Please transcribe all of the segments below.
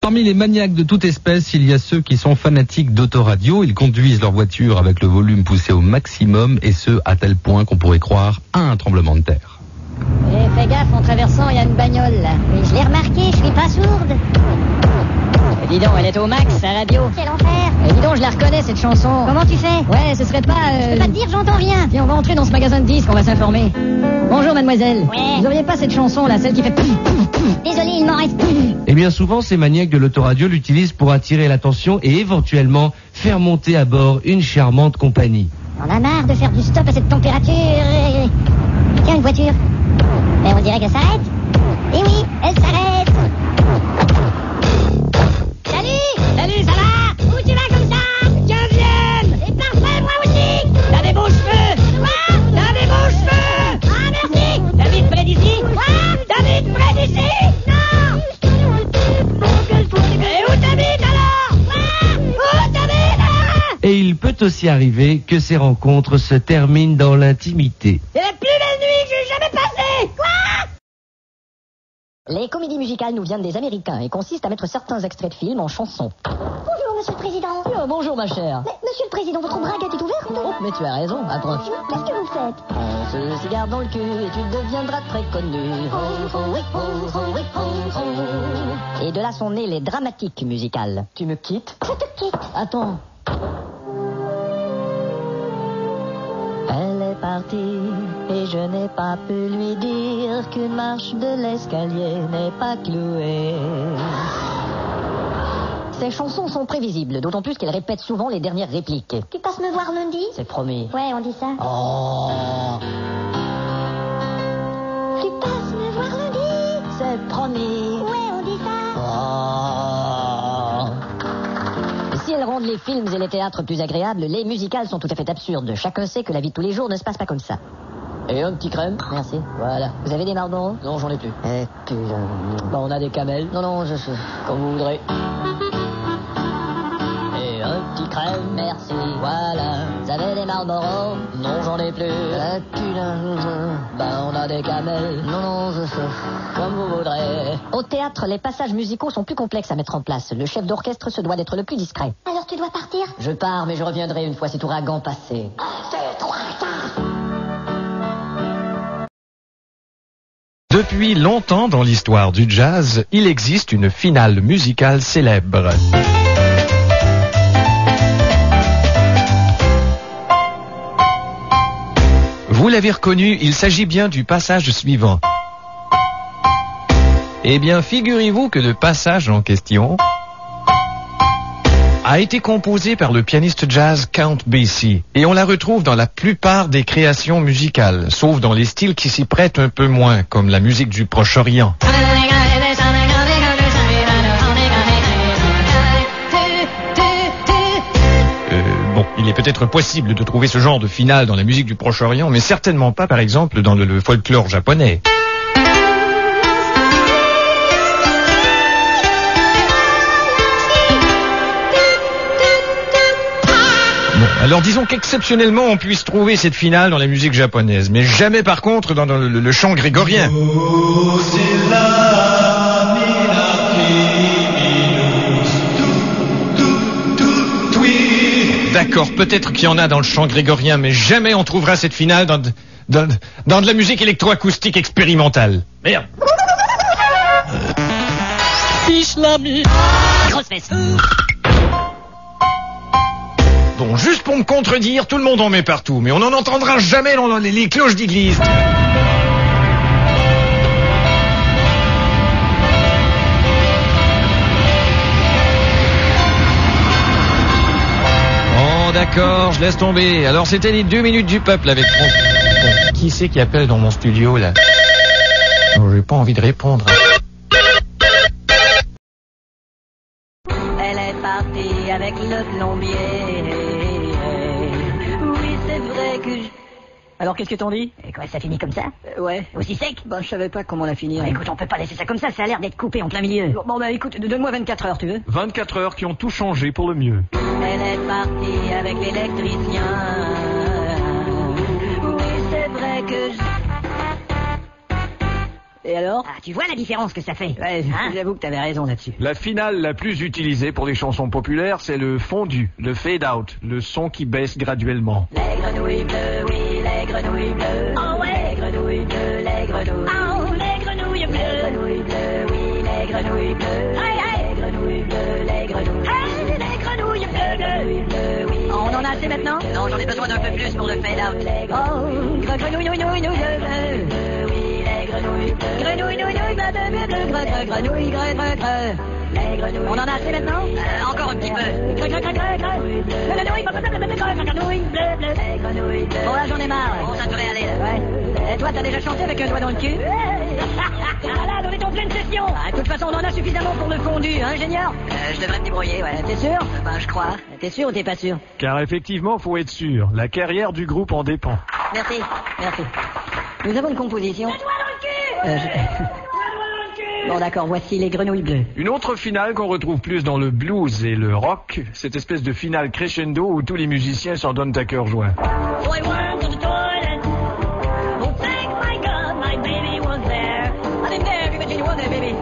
Parmi les maniaques de toute espèce, il y a ceux qui sont fanatiques d'autoradio. Ils conduisent leur voiture avec le volume poussé au maximum, et ce, à tel point qu'on pourrait croire à un tremblement de terre. Fais gaffe, en traversant, il y a une bagnole, là. Mais je l'ai remarqué, je suis pas sourde. Dis donc, elle est au max, sa radio. Quel enfer. Dis donc, je la reconnais, cette chanson. Comment tu fais? Ouais, ce serait pas... Je peux pas te dire, j'entends rien. Viens, on va entrer dans ce magasin de disques, on va s'informer. Bonjour, mademoiselle. Ouais. Vous auriez pas cette chanson, là, celle qui fait... Désolé, il m'en reste plus. Eh bien, souvent, ces maniaques de l'autoradio l'utilisent pour attirer l'attention et éventuellement faire monter à bord une charmante compagnie. On a marre de faire du stop à cette température. Tiens, une voiture. Mais on dirait qu'elle s'arrête. Eh oui, elle s'arrête. Salut, ça va? Où tu vas comme ça? 15e! C'est parfait, moi aussi. T'as des beaux cheveux! Quoi? T'as des beaux cheveux! Ah, merci. David près d'ici? Quoi? David près d'ici? Non. Et où t'habites alors? Quoi? Où t'habites alors? Et il peut aussi arriver que ces rencontres se terminent dans l'intimité. C'est la plus belle nuit que j'ai jamais passée! Quoi? Les comédies musicales nous viennent des Américains et consistent à mettre certains extraits de films en chansons. Bonjour, monsieur le président. Bonjour ma chère. Mais, monsieur le président, votre braguette est ouverte? Oh, mais tu as raison, approche. Qu'est-ce que vous faites? On se cigare dans le cul et tu deviendras très connu. Et de là sont nées les dramatiques musicales. Tu me quittes? Je te quitte. Attends. Elle est partie et je n'ai pas pu lui dire qu'une marche de l'escalier n'est pas clouée. Ces chansons sont prévisibles, d'autant plus qu'elles répètent souvent les dernières répliques. Tu passes me voir lundi? C'est promis. Ouais, on dit ça. Oh, Tu passes me voir lundi? c'est promis. Ouais, on dit ça. Oh. Si elles rendent les films et les théâtres plus agréables, les musicales sont tout à fait absurdes. Chacun sait que la vie de tous les jours ne se passe pas comme ça. Et un petit crème? Merci. Voilà. Vous avez des Marlboro? Non, j'en ai plus. Eh, putain. Bon, on a des camels? Non, je sais. Comme vous voudrez. Et un petit crème? Merci. Voilà. Vous avez des Marlboro? Non, j'en ai plus. Eh, putain. Ben, on a des camels? Non, je sais. Comme vous voudrez. Au théâtre, les passages musicaux sont plus complexes à mettre en place. Le chef d'orchestre se doit d'être le plus discret. Alors tu dois partir? Je pars, mais je reviendrai une fois cet ouragan passé. Depuis longtemps dans l'histoire du jazz, il existe une finale musicale célèbre. Vous l'avez reconnu, il s'agit bien du passage suivant. Eh bien, figurez-vous que le passage en question a été composé par le pianiste jazz Count Basie, et on la retrouve dans la plupart des créations musicales, sauf dans les styles qui s'y prêtent un peu moins, comme la musique du Proche-Orient. Bon, il est peut-être possible de trouver ce genre de finale dans la musique du Proche-Orient, mais certainement pas, par exemple, dans le folklore japonais. Bon, alors disons qu'exceptionnellement on puisse trouver cette finale dans la musique japonaise, mais jamais par contre dans le chant grégorien. D'accord, peut-être qu'il y en a dans le chant grégorien, mais jamais on trouvera cette finale dans de la musique électroacoustique expérimentale. Merde. Grosse fesse. Bon, juste pour me contredire, tout le monde en met partout, mais on n'en entendra jamais dans les cloches d'église. Bon, d'accord, je laisse tomber. Alors, c'était les 2 minutes du peuple avec... Bon, qui c'est qui appelle dans mon studio, là? Oh, j'ai pas envie de répondre. Elle est partie avec le plombier. Oui, c'est vrai que je... Alors, qu'est-ce que t'en dis? Et quoi, ça finit comme ça? Ouais. Aussi sec? Bah, je savais pas comment la finir. Bah, écoute, on peut pas laisser ça comme ça a l'air d'être coupé en plein milieu. Bon, bah, écoute, donne-moi 24 heures, tu veux? 24 heures qui ont tout changé pour le mieux. Elle est partie avec l'électricien. Oui, c'est vrai que je... Et alors? Ah, tu vois la différence que ça fait? Ouais, Hein? j'avoue que t'avais raison là-dessus. La finale la plus utilisée pour les chansons populaires, c'est le fondu, le fade-out, le son qui baisse graduellement. Les grenouilles bleues, oui, les grenouilles bleues. Oh ouais. Les grenouilles bleues, les grenouilles. Oh, les grenouilles Les bleues. grenouilles bleues, oui, les grenouilles bleues. Hey, hey. Les grenouilles bleues, les grenouilles. Hey, les grenouilles bleues. Grenouilles bleues, oui. On en a assez maintenant? Non, j'en ai besoin d'un peu plus pour le fade-out. Les Oh, grenouille, nouille, nouille, nouille, grenouilles bleues, oui, les grenouilles bleues. grenouille, nouille, nouille, bleu, bleu, bleu, bleu, greu, greu, grenouille, greu, greu, greu. Les grenouilles. On en a assez maintenant? Encore un petit peu. Greu, greu, greu, greu, greu. Le grenouille, bleu, bleu, bleu, bleu, greu, grenouille, bleu, bleu. Les grenouilles bleues. Bon, là, j'en ai marre. Bon, ça devrait aller, là. Ouais. Et toi, t'as déjà chanté avec un doigt dans le cul? T'es malade, on est en pleine session. Ah, de toute façon, on en a suffisamment pour le fondu, hein, ingénieur? Je devrais me débrouiller, ouais. T'es sûr? Ben, je crois. T'es sûr ou t'es pas sûr? Car effectivement, faut être sûr, la carrière du groupe en dépend. Merci, merci. Nous avons une composition. Bon, d'accord, voici les grenouilles bleues. Une autre finale qu'on retrouve plus dans le blues et le rock, cette espèce de finale crescendo où tous les musiciens s'en donnent à cœur joint. So I went to the toilet. Oh, thank my God, my baby was there. I didn't dare give it to you one day, baby.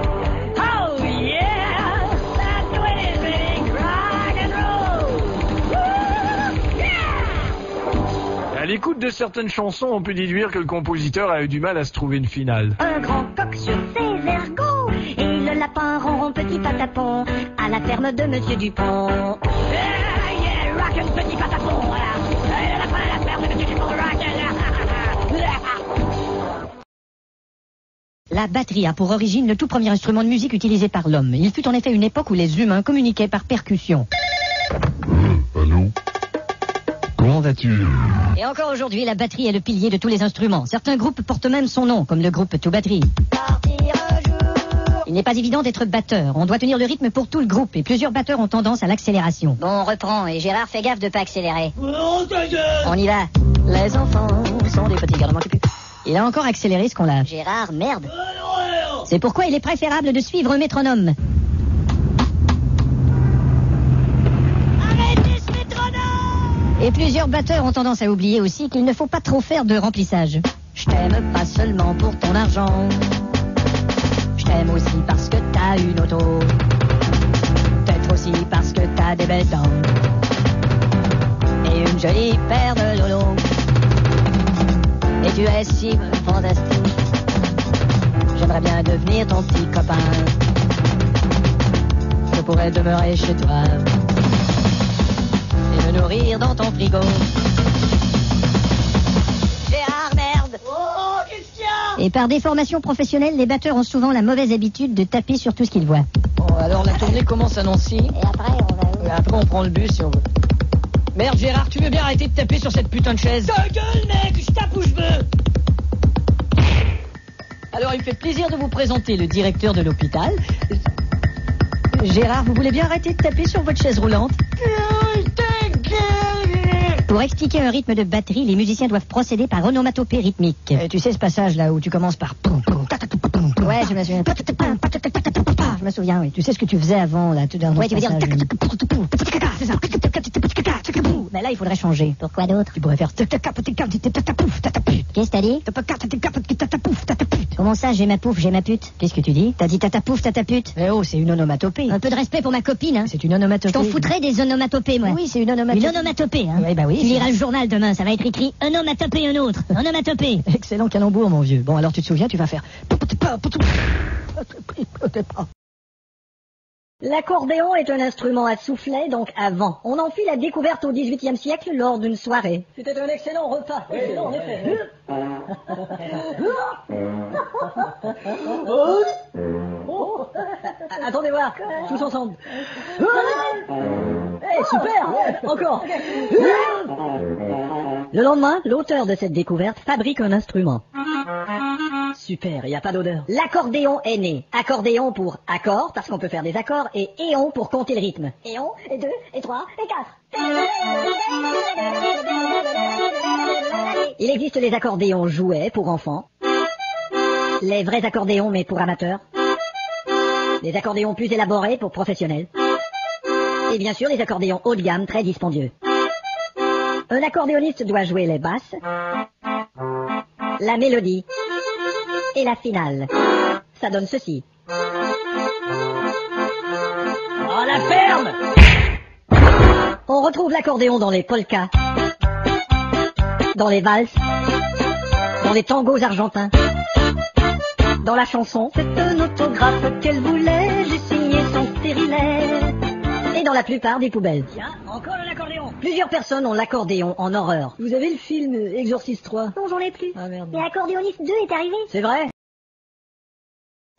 Oh, yeah. That's the way it is, baby. Rock and roll. Woo! Yeah! À l'écoute de certaines chansons, on peut déduire que le compositeur a eu du mal à se trouver une finale. Un grand coq sur ses ergots et le lapin ronron petit patapon à la ferme de Monsieur Dupont. Yeah, yeah, rockin' petit patapon, voilà. Et le lapin à la ferme de Monsieur Dupont, rockin'. La batterie a pour origine le tout premier instrument de musique utilisé par l'homme. Il fut en effet une époque où les humains communiquaient par percussion. Allô? Comment vas-tu? Et encore aujourd'hui, la batterie est le pilier de tous les instruments. Certains groupes portent même son nom, comme le groupe Two Battery. Il n'est pas évident d'être batteur. On doit tenir le rythme pour tout le groupe et plusieurs batteurs ont tendance à l'accélération. Bon, on reprend, et Gérard, fais gaffe de pas accélérer. On y va. Les enfants sont des petits garnements qui puent. Il a encore accéléré ce qu'on l'a. Gérard, merde. C'est pourquoi il est préférable de suivre un métronome. Arrêtez ce métronome! Et plusieurs batteurs ont tendance à oublier aussi qu'il ne faut pas trop faire de remplissage. Je t'aime pas seulement pour ton argent. Je t'aime aussi parce que t'as une auto. Peut-être aussi parce que t'as des belles dents. Et une jolie paire de lolos. Et tu es si fantastique. J'aimerais bien devenir ton petit copain. Je pourrais demeurer chez toi et me nourrir dans ton frigo. Gérard, merde! Oh, qu'est-ce qu'il y a? Et par déformation professionnelle, les batteurs ont souvent la mauvaise habitude de taper sur tout ce qu'ils voient. Bon, alors la tournée commence à Nancy. Et après, on va où? Et après, on prend le bus si on veut. Merde, Gérard, tu veux bien arrêter de taper sur cette putain de chaise? Ta gueule, mec! Je tape où je veux! Alors, il me fait plaisir de vous présenter le directeur de l'hôpital. Gérard, vous voulez bien arrêter de taper sur votre chaise roulante? Pour expliquer un rythme de batterie, les musiciens doivent procéder par onomatopée rythmique. Tu sais ce passage là où tu commences par... Ouais, je me souviens. Je me souviens, oui. Tu sais ce que tu faisais avant, là, tout d'un Ouais, tu veux dire... C'est ça. Mais là, il faudrait changer. Pourquoi d'autre? Tu pourrais faire... Qu'est-ce que t'as dit? Comment ça, j'ai ma pouf, j'ai ma pute? Qu'est-ce que tu dis? T'as dit tata pouf, tata pute? Eh oh, c'est une onomatopée. Un peu de respect pour ma copine, hein. C'est une onomatopée. Je t'en foutrais des onomatopées, moi. Oui, c'est une onomatopée. Une onomatopée, hein. Oui, bah oui. Tu liras le journal demain, ça va être écrit onomatopée un autre. Onomatopée. Excellent calembour, mon vieux. Bon, alors tu te souviens, tu vas faire... L'accordéon est un instrument à soufflet, donc à vent. On en fit la découverte au XVIIIe siècle lors d'une soirée. C'était un excellent repas. Excellent, en effet. Attendez voir, tous ensemble. Eh, super. Encore. Le lendemain, l'auteur de cette découverte fabrique un instrument. Super, il n'y a pas d'odeur. L'accordéon est né. Accordéon pour accord, parce qu'on peut faire des accords, et éon pour compter le rythme. Éon, et 2, et 3, et 4. Il existe les accordéons jouets pour enfants, les vrais accordéons mais pour amateurs, les accordéons plus élaborés pour professionnels, et bien sûr les accordéons haut de gamme très dispendieux. Un accordéoniste doit jouer les basses, la mélodie, Et la finale, ça donne ceci. Oh, la ferme! On retrouve l'accordéon dans les polkas, dans les valses, dans les tangos argentins, dans la chanson. C'est un autographe qu'elle voulait, j'ai signé son stérilet. Et dans la plupart des poubelles. Tiens, encore un accordéon. Plusieurs personnes ont l'accordéon en horreur. Vous avez le film Exorcist 3? Non, j'en ai plus. Ah merde. Et Accordéoniste 2 est arrivé. C'est vrai?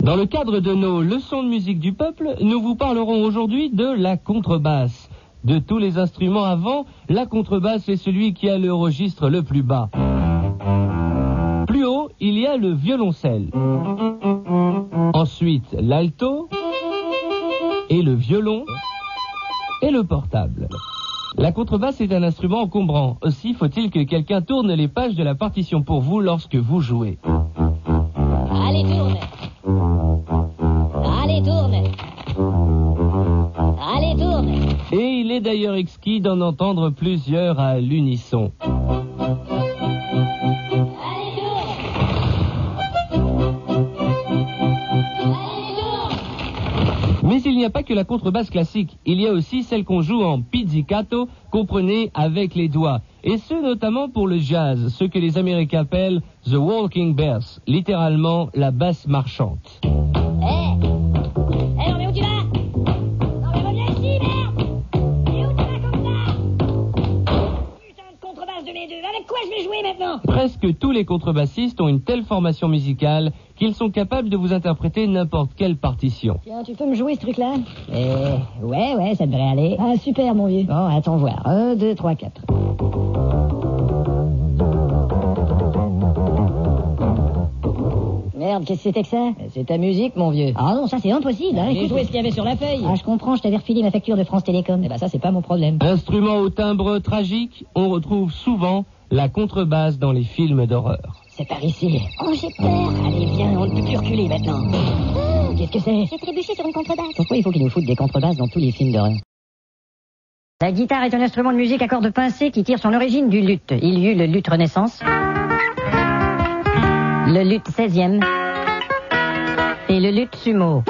Dans le cadre de nos leçons de musique du peuple, nous vous parlerons aujourd'hui de la contrebasse. De tous les instruments avant, la contrebasse est celui qui a le registre le plus bas. Plus haut, il y a le violoncelle. Ensuite, l'alto et le violon et le portable. La contrebasse est un instrument encombrant. Aussi faut-il que quelqu'un tourne les pages de la partition pour vous lorsque vous jouez. Allez, tourne. Allez, tourne. Allez, tourne. Et il est d'ailleurs exquis d'en entendre plusieurs à l'unisson. Mais il n'y a pas que la contrebasse classique, il y a aussi celle qu'on joue en pizzicato, comprenez, avec les doigts. Et ce notamment pour le jazz, ce que les Américains appellent the walking bass, littéralement la basse marchante. Non, mais où tu vas? Non, mais reviens ici, merde! Et où tu vas comme ça? Putain de contrebasse de mes deux, avec quoi je vais jouer maintenant? Presque tous les contrebassistes ont une telle formation musicale qu'ils sont capables de vous interpréter n'importe quelle partition. Tiens, tu peux me jouer ce truc-là? Ouais, ça devrait aller. Ah, super, mon vieux. Bon, attends voir. 1, 2, 3, 4. Merde, qu'est-ce que c'était que ça? C'est ta musique, mon vieux. Ah non, ça c'est impossible, hein. J'ai joué ce qu'il y avait sur la feuille. Ah, je comprends, je t'avais refilé ma facture de France Télécom. Eh ben, ça, c'est pas mon problème. Instrument au timbre tragique, on retrouve souvent la contrebasse dans les films d'horreur. C'est par ici. Oh, j'ai peur. Allez, viens, on ne peut plus reculer maintenant. Qu'est-ce que c'est? J'ai trébuché sur une contrebasse. Pourquoi il faut qu'ils nous foutent des contrebasses dans tous les films d'horreur? La guitare est un instrument de musique à cordes pincées qui tire son origine du luth. Il y eut le luth Renaissance, le luth 16e et le luth sumo.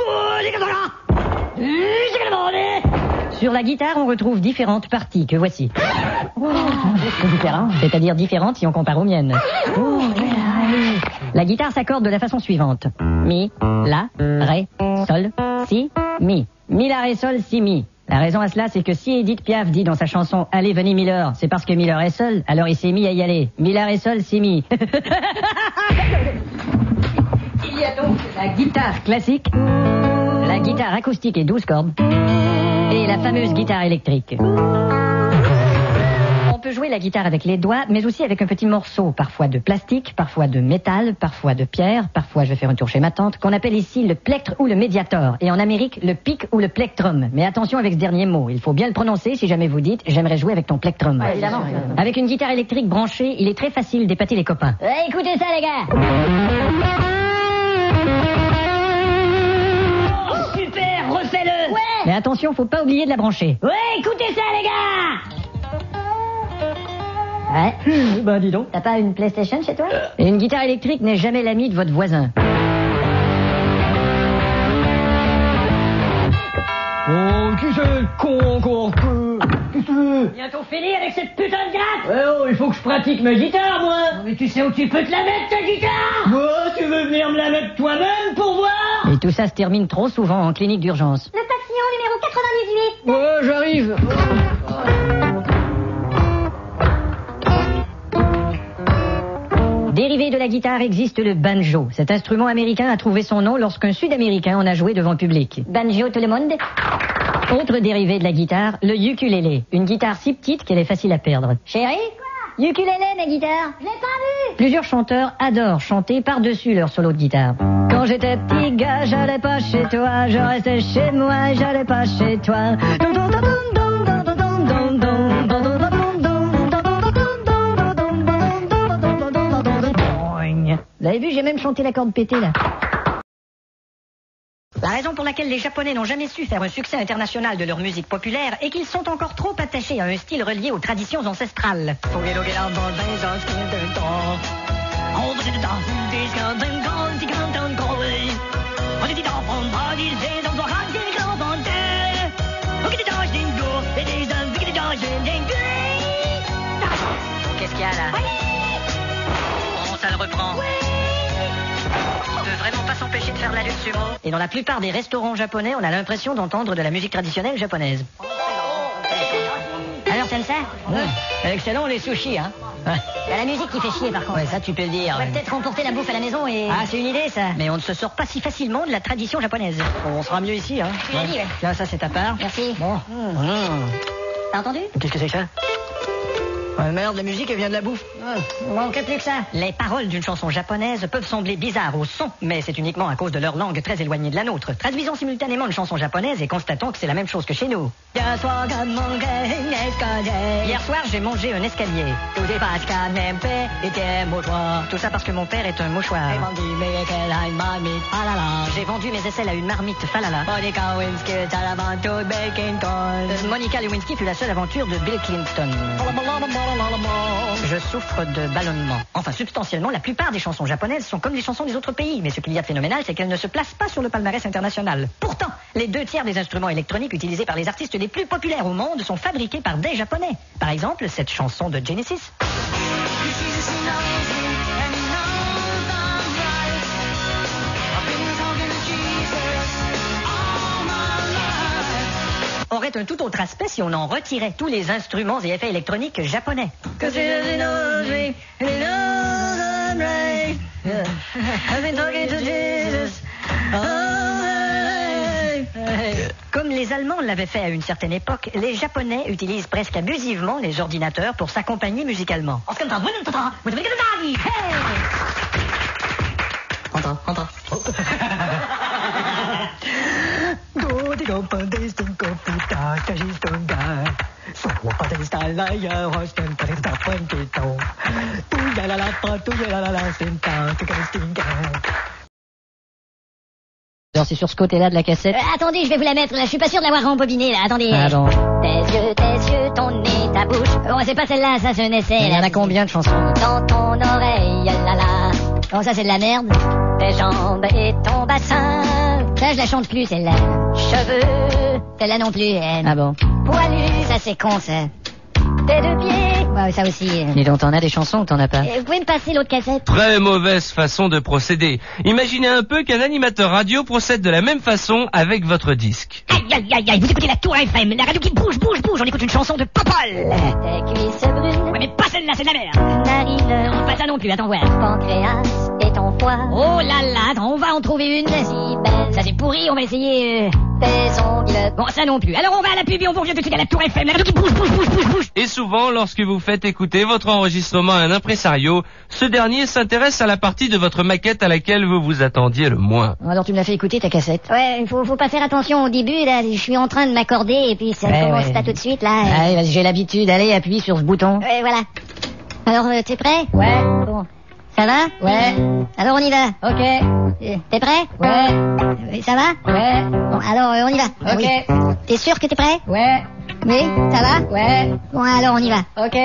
Sur la guitare, on retrouve différentes parties que voici. C'est différent. C'est-à-dire différentes si on compare aux miennes. La guitare s'accorde de la façon suivante. Mi, la, ré, sol, si, mi. Mi, la, ré, sol, si, mi. La raison à cela, c'est que si Edith Piaf dit dans sa chanson « Allez, venez Miller », c'est parce que Miller est seul, alors il s'est mis à y aller. Miller est seul, si, mi. Il y a donc la guitare classique, la guitare acoustique et 12 cordes, et la fameuse guitare électrique. On peut jouer la guitare avec les doigts, mais aussi avec un petit morceau, parfois de plastique, parfois de métal, parfois de pierre, parfois, je vais faire un tour chez ma tante, qu'on appelle ici le plectre ou le médiator, et en Amérique, le pic ou le plectrum. Mais attention avec ce dernier mot, il faut bien le prononcer si jamais vous dites « j'aimerais jouer avec ton plectrum ». Évidemment. Avec une guitare électrique branchée, il est très facile d'épater les copains. Écoutez ça, les gars. Oh, super, refais-le. Ouais. Mais attention, faut pas oublier de la brancher. Ouais, écoutez ça, les gars. Ouais. Ben dis donc. T'as pas une PlayStation chez toi? Et une guitare électrique n'est jamais l'ami de votre voisin. Oh, qui c'est le con encore? Qu'est-ce que tu veux? Bientôt fini avec cette putain de gratte. Ouais, oh, il faut que je pratique ma guitare, moi. Mais tu sais où tu peux te la mettre, ta guitare? Moi, tu veux venir me la mettre toi-même pour voir? Et tout ça se termine trop souvent en clinique d'urgence. Le patient numéro 98. Ouais, j'arrive. Dérivé de la guitare existe le banjo. Cet instrument américain a trouvé son nom lorsqu'un Sud-Américain en a joué devant le public. Banjo tout le monde. Autre dérivé de la guitare, le ukulélé. Une guitare si petite qu'elle est facile à perdre. Chérie? Quoi? Ukulélé, ma guitare. Je l'ai pas vu. Plusieurs chanteurs adorent chanter par-dessus leur solo de guitare. Quand j'étais petit gars, j'allais pas chez toi, je restais chez moi, j'allais pas chez toi. Vous avez vu, j'ai même chanté la corde pétée là. La raison pour laquelle les Japonais n'ont jamais su faire un succès international de leur musique populaire est qu'ils sont encore trop attachés à un style relié aux traditions ancestrales. Qu'est-ce qu'il y a là? Bon, ça le reprend. On peut vraiment pas s'empêcher de faire de la lutte sumo. Et dans la plupart des restaurants japonais, on a l'impression d'entendre de la musique traditionnelle japonaise. Alors, t'aimes ça? Excellent les sushis, hein. Y'a la musique qui fait chier, par contre. Ouais, ça tu peux le dire. On va peut-être remporter la bouffe à la maison et... Ah, c'est une idée, ça. Mais on ne se sort pas si facilement de la tradition japonaise. On sera mieux ici, hein. Tu l'as dit, ouais. Tiens, ça c'est ta part. Merci. Bon. T'as entendu? Qu'est-ce que c'est que ça? Ouais, merde, la musique, elle vient de la bouffe. On manquerait plus que ça. Les paroles d'une chanson japonaise peuvent sembler bizarres au son, mais c'est uniquement à cause de leur langue très éloignée de la nôtre. Traduisons simultanément une chanson japonaise et constatons que c'est la même chose que chez nous. Hier soir, j'ai mangé un escalier. Tout ça parce que mon père est un mouchoir. J'ai vendu mes aisselles à une marmite falala. Monica Lewinsky fut la seule aventure de Bill Clinton. Je souffre de ballonnement. Enfin, substantiellement, la plupart des chansons japonaises sont comme les chansons des autres pays. Mais ce qu'il y a de phénoménal, c'est qu'elles ne se placent pas sur le palmarès international. Pourtant, les 2/3 des instruments électroniques utilisés par les artistes les plus populaires au monde sont fabriqués par des Japonais. Par exemple, cette chanson de Genesis. Aurait un tout autre aspect si on en retirait tous les instruments et effets électroniques japonais. Comme les Allemands l'avaient fait à une certaine époque, les Japonais utilisent presque abusivement les ordinateurs pour s'accompagner musicalement. Entre. Alors c'est sur ce côté-là de la cassette. Attendez, je vais vous la mettre là. Je suis pas sûr de l'avoir rembobinée là. Attendez. Ah bon. Tes yeux, ton nez, ta bouche. Oh, c'est pas celle-là, ça c'est un essai. Il y en a combien de chansons? Dans ton oreille, là là. Oh, ça c'est de la merde. Tes jambes et ton bassin. Ça je la chante plus celle-là. Cheveux. Celle-là non plus. Ah bon. Poilu. Ça c'est con ça. Tes deux pieds. Ouais, ça aussi. Dis donc, t'en as des chansons ou t'en as pas? Vous pouvez me passer l'autre cassette? Très mauvaise façon de procéder. Imaginez un peu qu'un animateur radio procède de la même façon avec votre disque. Aïe, vous écoutez la Tour FM, la radio qui bouge, on écoute une chanson de Popol. Tes cuisses brunes. Ouais, mais pas celle-là, c'est de la merde. Narine. Non, pas ça non plus, attends voir. Pancréas et ton foie. Oh là là, attends, on va en trouver une. Si belle. Ça c'est pourri, on va essayer... Tes ongles. Bon, ça non plus. Alors on va à la pub et on vous revient tout de suite à la Tour FM, la radio qui bouge. Et souvent, lorsque vous faites écouter votre enregistrement à un impresario, ce dernier s'intéresse à la partie de votre maquette à laquelle vous vous attendiez le moins. Alors tu me l'as fait écouter ta cassette? Ouais, faut pas faire attention au début, là. Je suis en train de m'accorder et puis ça commence pas tout de suite, là. Allez, vas-y, j'ai l'habitude. Allez, appuie sur ce bouton. Ouais, voilà. Alors, t'es prêt? Ouais. Bon. Ça va? Ouais. Alors on y va. Ok. T'es prêt? Ouais. Ça va? Ouais. Bon, alors on y va. Ok. Oui. T'es sûr que t'es prêt? Ouais. Oui, ça va? Ouais. Bon, alors on y va. Ok.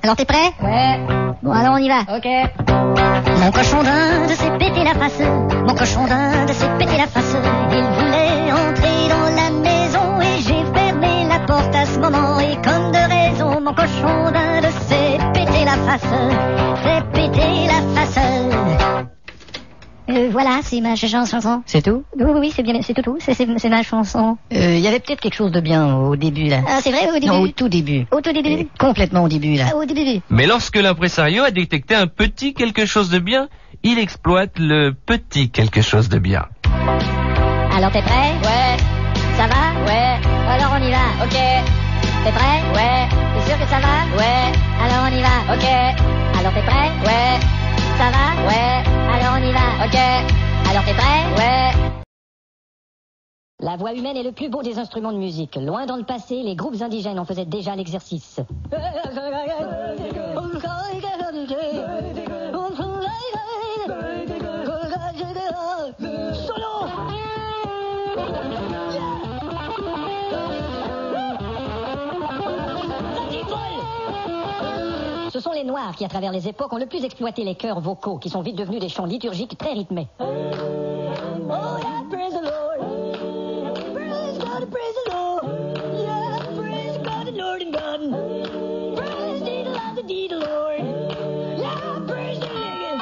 Alors t'es prêt? Ouais. Bon, alors on y va. Ok. Mon cochon d'Inde s'est pété la face. Mon cochon d'Inde s'est pété la face. Il voulait entrer dans la maison et j'ai fermé la porte à ce moment. Et comme de raison, mon cochon d'Inde s'est pété la face. S'est pété la face. Voilà, c'est ma chanson. C'est tout? Oui, c'est bien, c'est tout. C'est ma chanson. Il y avait peut-être quelque chose de bien au début, là. Ah, c'est vrai, au début? Non, au tout début. Au tout début? Complètement au début, là. Au début. Mais lorsque l'impresario a détecté un petit quelque chose de bien, il exploite le petit quelque chose de bien. Alors t'es prêt? Ouais. Ça va? Ouais. Alors on y va. Ok. T'es prêt? Ouais. T'es sûr que ça va? Ouais. Alors on y va. Ok. Alors t'es prêt? Ouais. Ça va? Ouais. Alors on y va. Ok. Alors t'es prêt? Ouais. La voix humaine est le plus beau des instruments de musique. Loin dans le passé, les groupes indigènes en faisaient déjà l'exercice. Ce sont les Noirs qui, à travers les époques, ont le plus exploité les chœurs vocaux, qui sont vite devenus des chants liturgiques très rythmés. Oh, yeah, praise the Lord. Praise God, praise the Lord. Yeah, praise God, the Lord and God. Praise the Lord. Yeah, praise the Lord.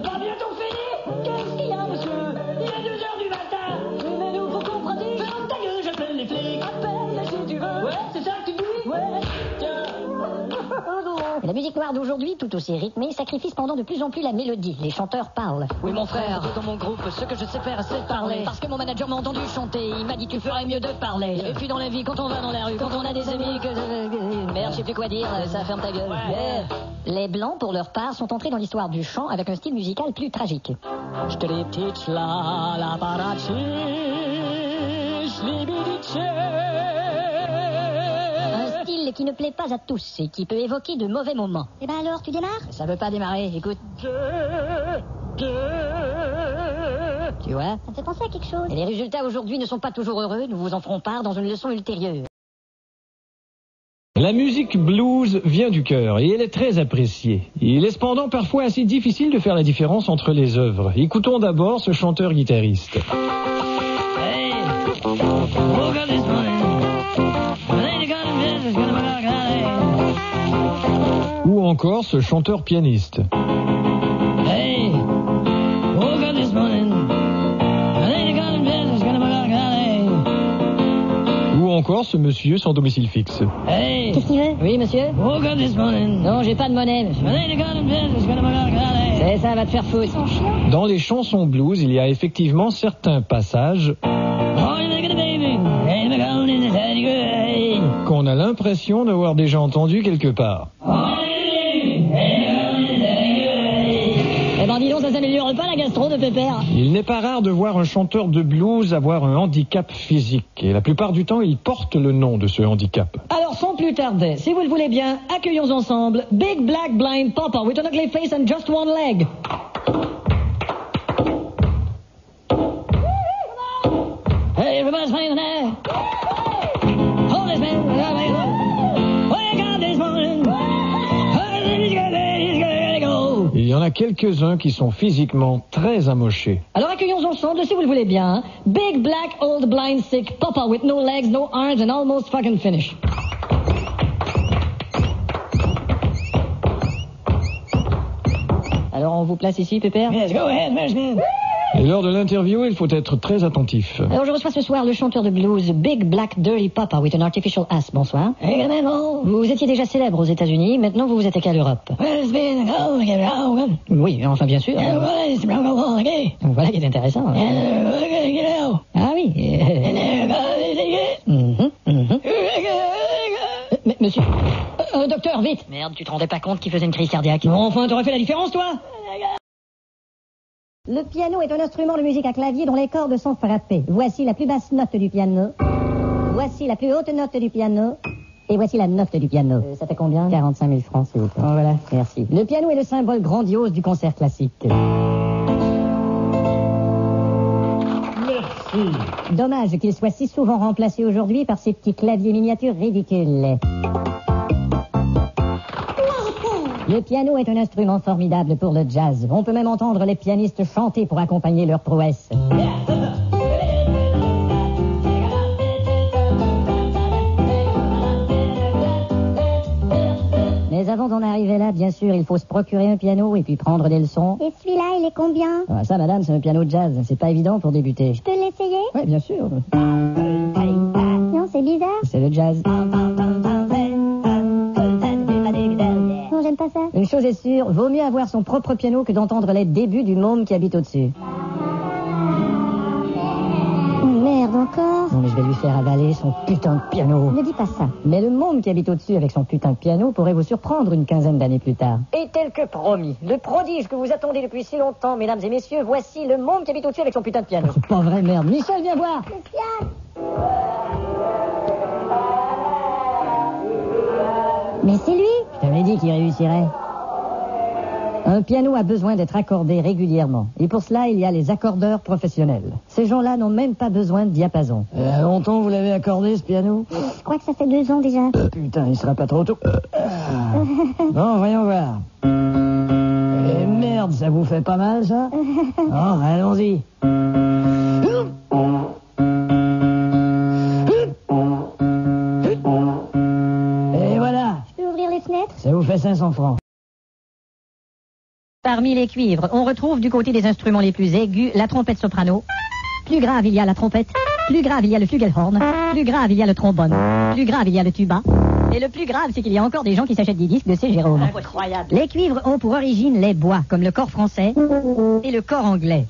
Pas bientôt fini? Qu'est-ce qu'il y a, monsieur? Il est 2h du matin. Mais nous, faut qu'on pratique. Ferme ta gueule, j'appelle les flics. Appelle si tu veux. Ouais, c'est ça que tu dis? Ouais. Et la musique noire d'aujourd'hui, tout aussi rythmée, sacrifie cependant de plus en plus la mélodie. Les chanteurs parlent. Oui, mon frère, dans mon groupe, ce que je sais faire, c'est parler. Parce que mon manager m'a entendu chanter, il m'a dit tu ferais mieux de parler. Et puis dans la vie, quand on va dans la rue, quand on a des amis que... Merde, je sais plus quoi dire, ça ferme ta gueule. Ouais. Les Blancs, pour leur part, sont entrés dans l'histoire du chant avec un style musical plus tragique. Je te les teach la parachi, un style qui ne plaît pas à tous et qui peut évoquer de mauvais moments. Eh ben alors, tu démarres? Ça veut pas démarrer, écoute. Tu vois? Ça me fait penser à quelque chose. Et les résultats aujourd'hui ne sont pas toujours heureux, nous vous en ferons part dans une leçon ultérieure. La musique blues vient du cœur et elle est très appréciée. Il est cependant parfois assez difficile de faire la différence entre les œuvres. Écoutons d'abord ce chanteur-guitariste. Hey, ou encore ce chanteur-pianiste. Hey, woke up this morning. Ou encore ce monsieur sans domicile fixe. Hey, qu'est-ce qu'il veut? Oui, monsieur? Woke up this morning. Non, j'ai pas de monnaie, monsieur. C'est ça, va te faire foutre. Dans les chansons blues, il y a effectivement certains passages qu'on a l'impression d'avoir déjà entendu quelque part. Eh ben dis donc, ça s'améliore pas la gastro de Pépère. Il n'est pas rare de voir un chanteur de blues avoir un handicap physique. Et la plupart du temps, il porte le nom de ce handicap. Alors, sans plus tarder, si vous le voulez bien, accueillons ensemble Big Black Blind Papa with an ugly face and just one leg. Hey, everybody's playing there. Hold this man. Wake up this morning. Il y en a quelques-uns qui sont physiquement très amochés. Alors accueillons ensemble, si vous le voulez bien, Big Black Old Blind Sick Papa with no legs, no arms and almost fucking finished. Alors on vous place ici, Pépère? Yes, go ahead, man. Et lors de l'interview, il faut être très attentif. Alors je reçois ce soir le chanteur de blues Big Black Dirty Papa with an artificial ass. Bonsoir. Hey, vous étiez déjà célèbre aux États-Unis, maintenant vous vous attaquez à l'Europe. Oui, enfin bien sûr. Voilà qui est intéressant. Ah oui. Mais, monsieur... docteur, vite. Merde, tu te rendais pas compte qu'il faisait une crise cardiaque? Non, enfin, t'aurais fait la différence, toi? Le piano est un instrument de musique à clavier dont les cordes sont frappées. Voici la plus basse note du piano. Voici la plus haute note du piano. Et voici la note du piano. Ça fait combien? 45 000 francs, s'il vous plaît. Oh, voilà. Merci. Le piano est le symbole grandiose du concert classique. Merci. Dommage qu'il soit si souvent remplacé aujourd'hui par ces petits claviers miniatures ridicules. Le piano est un instrument formidable pour le jazz. On peut même entendre les pianistes chanter pour accompagner leurs prouesses. Mais avant d'en arriver là, bien sûr, il faut se procurer un piano et puis prendre des leçons. Et celui-là, il est combien? Ah, ça, madame, c'est un piano de jazz. C'est pas évident pour débuter. Je peux l'essayer? Oui, bien sûr. Non, c'est bizarre. C'est le jazz. Non, j'aime pas ça. Une chose est sûre, vaut mieux avoir son propre piano que d'entendre les débuts du môme qui habite au-dessus. Merde, encore? Non, mais je vais lui faire avaler son putain de piano. Ne dis pas ça. Mais le môme qui habite au-dessus avec son putain de piano pourrait vous surprendre une quinzaine d'années plus tard. Et tel que promis, le prodige que vous attendez depuis si longtemps, mesdames et messieurs, voici le môme qui habite au-dessus avec son putain de piano. C'est pas vrai, merde. Michel, viens voir. Mais c'est lui. Je t'avais dit qu'il réussirait. Un piano a besoin d'être accordé régulièrement. Et pour cela, il y a les accordeurs professionnels. Ces gens-là n'ont même pas besoin de diapason. Longtemps vous l'avez accordé, ce piano? Je crois que ça fait 2 ans déjà. Putain, il sera pas trop tôt. Bon, voyons voir. Eh merde, ça vous fait pas mal, ça? Bon, allons-y. Et voilà. Je peux ouvrir les fenêtres? Ça vous fait 500 francs. Parmi les cuivres, on retrouve du côté des instruments les plus aigus la trompette soprano. Plus grave, il y a la trompette. Plus grave, il y a le flugelhorn. Plus grave, il y a le trombone. Plus grave, il y a le tuba. Et le plus grave, c'est qu'il y a encore des gens qui s'achètent des disques de C. Jérôme. Incroyable. Les cuivres ont pour origine les bois, comme le cor français et le cor anglais.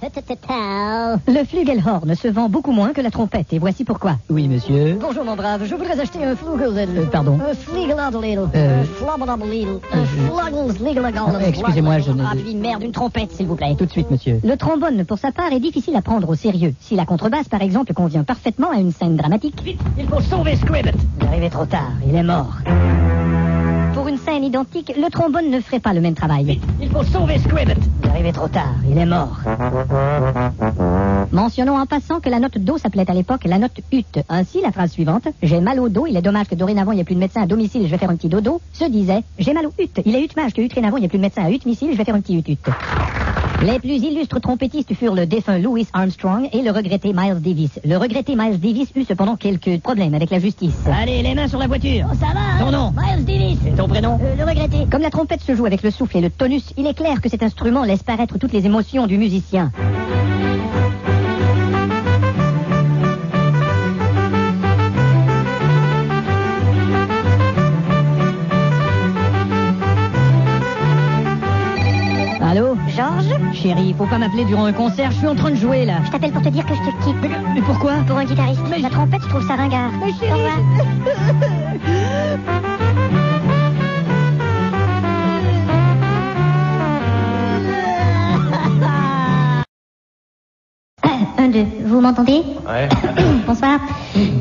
Le flugelhorn se vend beaucoup moins que la trompette, et voici pourquoi. Oui, monsieur. Bonjour mon brave, je voudrais acheter un flugel. Pardon. Un flugelhorn. Excusez-moi, je ne... Ah, puis merde, une trompette, s'il vous plaît. Tout de suite, monsieur. Le trombone, pour sa part, est difficile à prendre au sérieux. Si la contrebasse, par exemple, convient parfaitement à une scène dramatique... Vite, il faut sauver Scribbit. Il est arrivé trop tard, il est mort. Pour une scène identique, le trombone ne ferait pas le même travail. Vite, il faut sauver Scribbit. Il est arrivé trop tard, il est mort. Mentionnons en passant que la note Do s'appelait à l'époque la note ut. Ainsi, la phrase suivante, j'ai mal au dos, il est dommage que dorénavant il n'y ait plus de médecin à domicile, je vais faire un petit dodo, se disait, j'ai mal au ut, il est utmage que utrénavant il n'y ait plus de médecin à utmicile, je vais faire un petit ut. Les plus illustres trompettistes furent le défunt Louis Armstrong et le regretté Miles Davis. Le regretté Miles Davis eut cependant quelques problèmes avec la justice. Allez, les mains sur la voiture. Oh, ça va. Ton nom? Miles Davis. Et ton prénom? Le regretté. Comme la trompette se joue avec le souffle et le tonus, il est clair que cet instrument laisse paraître toutes les émotions du musicien. Allô? Georges? Chérie, faut pas m'appeler durant un concert, je suis en train de jouer là. Je t'appelle pour te dire que je te quitte. Mais pourquoi? Pour un guitariste. La trompette, je trouve ça ringard. Mais chérie, Au revoir. Un, deux. Vous m'entendez? Ouais. Bonsoir.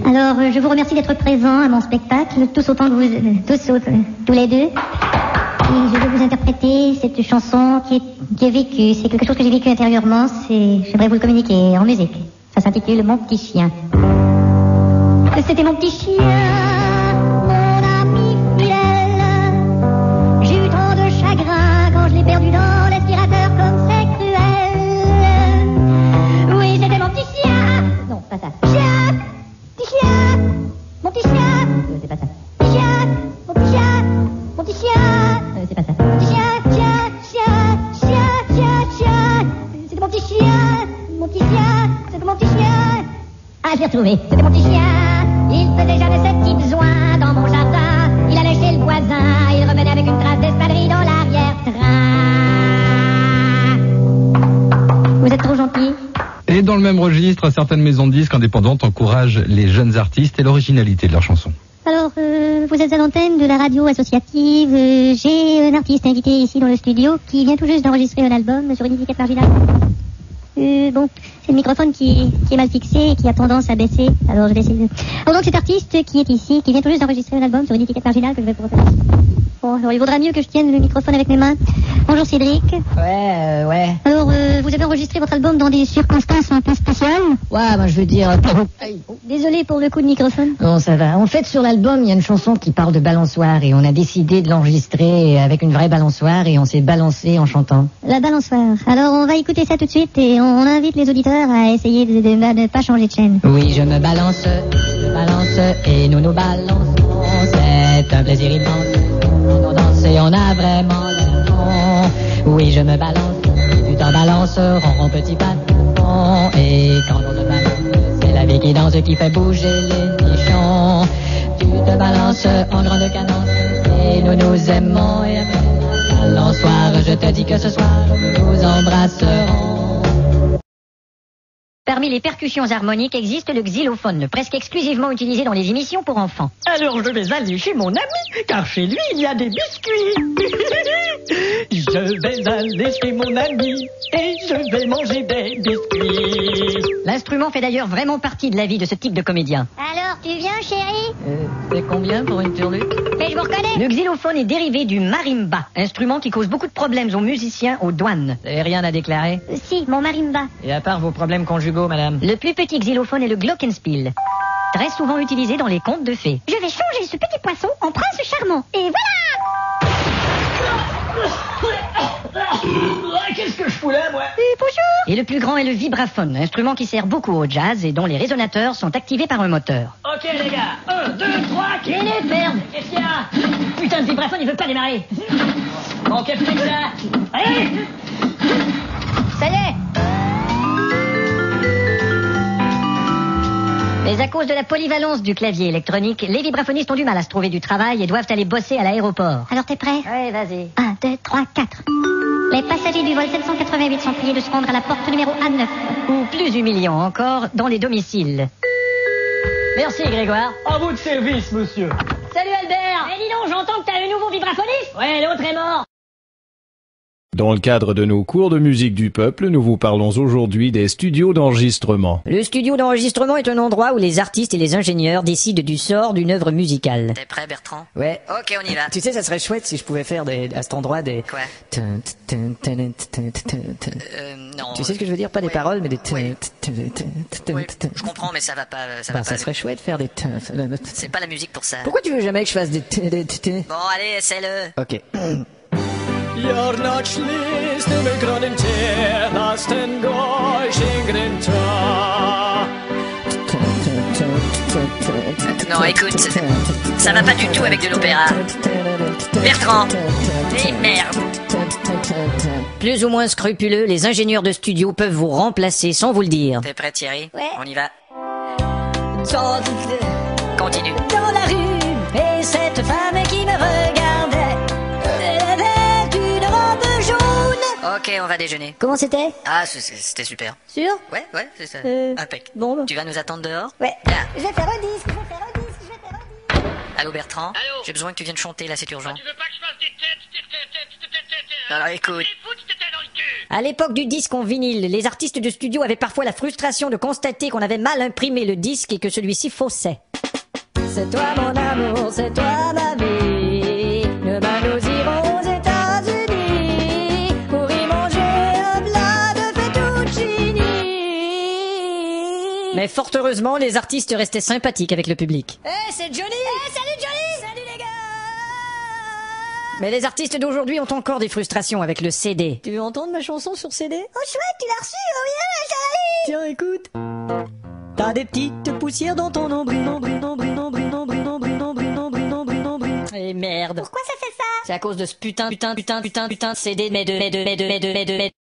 Alors, je vous remercie d'être présents à mon spectacle, tous autant que vous... tous les deux. Et je vais vous interpréter cette chanson qui est vécue. C'est quelque chose que j'ai vécu intérieurement. J'aimerais vous le communiquer en musique. Ça s'intitule Mon petit chien. C'était mon petit chien, mon ami fidèle. J'ai eu tant de chagrin quand je l'ai perdu dans l'aspirateur, comme c'est cruel. Oui, c'était mon petit chien. Non, pas ça. Chien, petit chien, mon petit chien. C'est pas ça. Petit chien, mon petit chien, mon petit chien. C'est pas ça. Petit chien, chien. C'était mon petit chien, c'était mon petit chien. Ah, je l'ai retrouvé. C'était mon petit chien. Il faisait jamais ses petits besoins dans mon jardin. Il allait chez le voisin. Il revenait avec une trace d'espadrille dans l'arrière-train. Vous êtes trop gentil. Et dans le même registre, certaines maisons de disques indépendantes encouragent les jeunes artistes et l'originalité de leurs chansons. Alors, vous êtes à l'antenne de la radio associative. J'ai un artiste invité ici dans le studio qui vient tout juste d'enregistrer un album sur une étiquette marginale. Bon, c'est le microphone qui est mal fixé et qui a tendance à baisser. Alors, je vais essayer de... Alors, donc, cet artiste qui est ici, qui vient tout juste d'enregistrer un album sur une étiquette marginale que je vais vous refaire. Bon, alors, il vaudra mieux que je tienne le microphone avec mes mains. Bonjour, Cédric. Ouais. Alors, vous avez enregistré votre album dans des circonstances un peu spéciales? Ouais, moi je veux dire... Désolé pour le coup de microphone. Non, ça va. En fait, sur l'album, il y a une chanson qui parle de balançoire et on a décidé de l'enregistrer avec une vraie balançoire et on s'est balancé en chantant. La balançoire. Alors, on va écouter ça tout de suite et on invite les auditeurs à essayer de ne pas changer de chaîne. Oui, je me balance et nous nous balançons. C'est un plaisir immense. On danse et on a vraiment l'air bon. Oui, je me balance, tu t'en balances, ronron petit patron. Et quand on se balance, c'est la vie qui danse qui fait bouger les nichons. Tu te balances en grande cadence et nous nous aimons. Et après la balançoire, je te dis que ce soir, nous embrasserons. Parmi les percussions harmoniques existe le xylophone, presque exclusivement utilisé dans les émissions pour enfants. Alors je vais aller chez mon ami, car chez lui il y a des biscuits. Je vais aller chez mon ami et je vais manger des biscuits. L'instrument fait d'ailleurs vraiment partie de la vie de ce type de comédien. Alors, tu viens, chérie? C'est combien pour une turlute? Mais je vous reconnais. Le xylophone est dérivé du marimba, instrument qui cause beaucoup de problèmes aux musiciens aux douanes. Vous avez rien à déclarer? Si, mon marimba. Et à part vos problèmes conjugaux, madame? Le plus petit xylophone est le glockenspiel, très souvent utilisé dans les contes de fées. Je vais changer ce petit poisson en prince charmant. Et voilà! Qu'est-ce que je fous là, moi? Bonjour! Et le plus grand est le vibraphone, instrument qui sert beaucoup au jazz et dont les résonateurs sont activés par un moteur. Ok, les gars. 1, 2, 3, Quelle merde! Qu'est-ce qu'il y a? Putain, le vibraphone, il veut pas démarrer. Bon, qu'est-ce que c'est que ça? Allez! Ça y est! Mais à cause de la polyvalence du clavier électronique, les vibraphonistes ont du mal à se trouver du travail et doivent aller bosser à l'aéroport. Alors, t'es prêt? Ouais, vas-y. 1, 2, 3, 4. Les passagers du vol 788 sont priés de se rendre à la porte numéro A9. Ou plus humiliant encore, dans les domiciles. Merci, Grégoire. À vous de service, monsieur. Salut, Albert. Mais dis donc, j'entends que t'as un nouveau vibraphoniste. Ouais, l'autre est mort. Dans le cadre de nos cours de musique du peuple, nous vous parlons aujourd'hui des studios d'enregistrement. Le studio d'enregistrement est un endroit où les artistes et les ingénieurs décident du sort d'une œuvre musicale. T'es prêt, Bertrand? Ouais. Ok, on y va. Tu sais, ça serait chouette si je pouvais faire à cet endroit des... Quoi? Non. Tu sais ce que je veux dire? Pas des paroles, mais des... Oui. Oui, je comprends, mais ça va pas... Ça serait chouette de faire des... C'est pas la musique pour ça. Pourquoi tu veux jamais que je fasse des... Bon, allez, essaie-le. Ok. You're not schlicht mit grünen Tee, lass den Gorsching Non, écoute, ça va pas du tout avec de l'opéra. Bertrand! Et merde! Plus ou moins scrupuleux, les ingénieurs de studio peuvent vous remplacer sans vous le dire. T'es prêt, Thierry? Ouais. On y va. Continue. Dans la rue, et cette femme qui me regardait, elle avait une robe jaune. Ok, on va déjeuner. Comment c'était? Ah, c'était super. Sûr? Ouais, c'est ça. Impec. Bon. Tu vas nous attendre dehors? Ouais. Bien. Je vais faire un disque, je vais faire un disque, je vais faire un disque. Allô, Bertrand? Allô? J'ai besoin que tu viennes chanter, là, c'est urgent. Tu veux pas que je fasse des têtes? Alors, écoute. Foutre tes têtes dans le cul. À l'époque du disque en vinyle, les artistes de studio avaient parfois la frustration de constater qu'on avait mal imprimé le disque et que celui-ci faussait. C'est toi mon amour, c'est toi ma vie. Demain nous irons aux États-Unis pour y manger un plat de fettuccine. Mais fort heureusement, les artistes restaient sympathiques avec le public. C'est Johnny! Salut Johnny! Salut les gars! Mais les artistes d'aujourd'hui ont encore des frustrations avec le CD. Tu veux entendre ma chanson sur CD? Oh chouette, tu l'as reçu, oh bien, chérie! Tiens, écoute. T'as des petites poussières dans ton nombril, nombril, nombril, nombril, nombril, nombril, nombril, nombril, nombril, nombril. Eh merde. Pourquoi ça fait ça? C'est à cause de ce putain de CD, mais de.